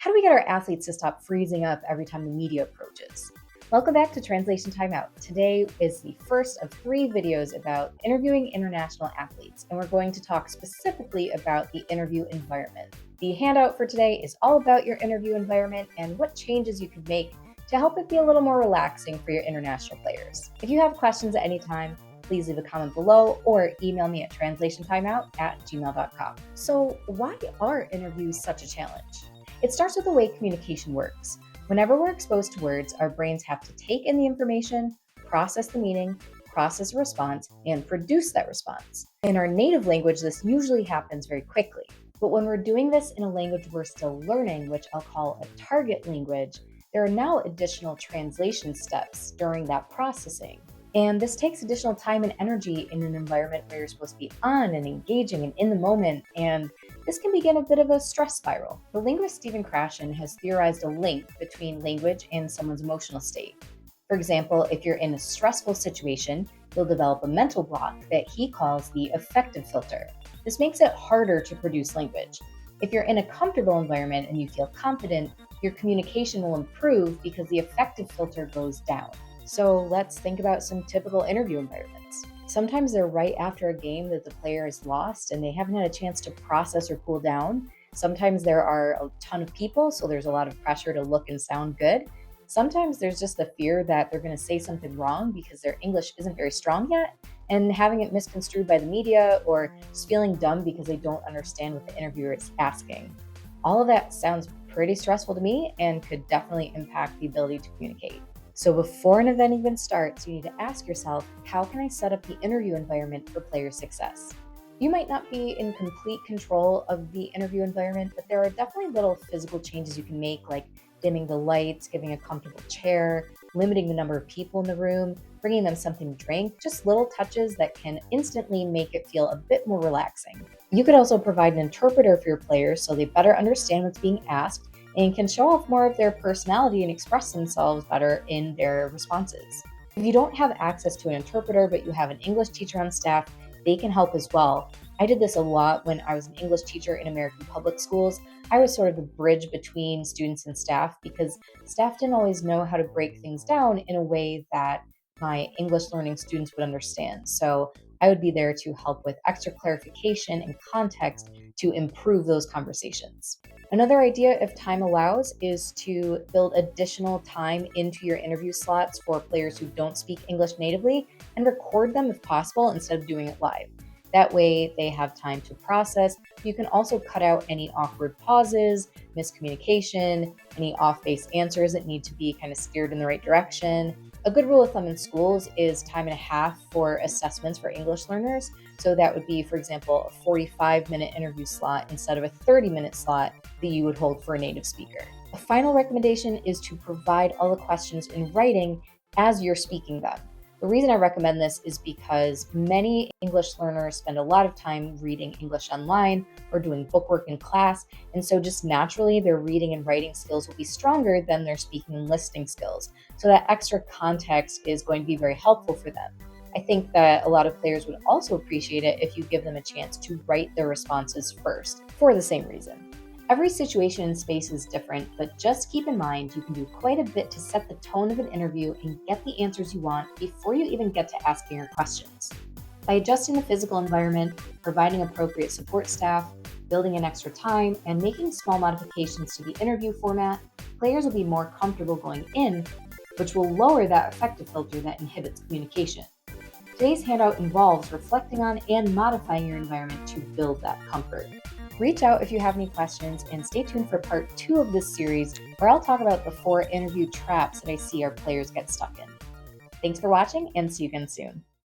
How do we get our athletes to stop freezing up every time the media approaches? Welcome back to Translation Timeout. Today is the first of 3 videos about interviewing international athletes, and we're going to talk specifically about the interview environment. The handout for today is all about your interview environment and what changes you could make to help it be a little more relaxing for your international players. If you have questions at any time, please leave a comment below or email me at translationtimeout@gmail.com. So, why are interviews such a challenge? It starts with the way communication works. Whenever we're exposed to words, our brains have to take in the information, process the meaning, process a response, and produce that response. In our native language, this usually happens very quickly. But when we're doing this in a language we're still learning, which I'll call a target language, there are now additional translation steps during that processing. And this takes additional time and energy in an environment where you're supposed to be on and engaging and in the moment, and this can begin a bit of a stress spiral. The linguist Stephen Krashen has theorized a link between language and someone's emotional state. For example, if you're in a stressful situation, you'll develop a mental block that he calls the affective filter. This makes it harder to produce language. If you're in a comfortable environment and you feel confident, your communication will improve because the affective filter goes down. So let's think about some typical interview environments. Sometimes they're right after a game that the player is lost and they haven't had a chance to process or cool down. Sometimes there are a ton of people, so there's a lot of pressure to look and sound good. Sometimes there's just the fear that they're going to say something wrong because their English isn't very strong yet, and having it misconstrued by the media, or just feeling dumb because they don't understand what the interviewer is asking. All of that sounds pretty stressful to me and could definitely impact the ability to communicate. So before an event even starts, you need to ask yourself, how can I set up the interview environment for player success? You might not be in complete control of the interview environment, but there are definitely little physical changes you can make, like dimming the lights, giving a comfortable chair, limiting the number of people in the room, bringing them something to drink, just little touches that can instantly make it feel a bit more relaxing. You could also provide an interpreter for your players so they better understand what's being asked and can show off more of their personality and express themselves better in their responses. If you don't have access to an interpreter, but you have an English teacher on staff, they can help as well. I did this a lot when I was an English teacher in American public schools. I was sort of the bridge between students and staff because staff didn't always know how to break things down in a way that my English learning students would understand. So I would be there to help with extra clarification and context to improve those conversations. Another idea, if time allows, is to build additional time into your interview slots for players who don't speak English natively and record them if possible instead of doing it live. That way they have time to process. You can also cut out any awkward pauses, miscommunication, any off-base answers that need to be kind of steered in the right direction. A good rule of thumb in schools is time and a half for assessments for English learners. So that would be, for example, a 45-minute interview slot instead of a 30-minute slot that you would hold for a native speaker. A final recommendation is to provide all the questions in writing as you're speaking them. The reason I recommend this is because many English learners spend a lot of time reading English online or doing bookwork in class, and so just naturally their reading and writing skills will be stronger than their speaking and listening skills. So that extra context is going to be very helpful for them. I think that a lot of players would also appreciate it if you give them a chance to write their responses first, for the same reason. Every situation and space is different, but just keep in mind you can do quite a bit to set the tone of an interview and get the answers you want before you even get to asking your questions. By adjusting the physical environment, providing appropriate support staff, building in extra time, and making small modifications to the interview format, players will be more comfortable going in, which will lower that affective filter that inhibits communication. Today's handout involves reflecting on and modifying your environment to build that comfort. Reach out if you have any questions, and stay tuned for part 2 of this series, where I'll talk about the 4 interview traps that I see our players get stuck in. Thanks for watching, and see you again soon.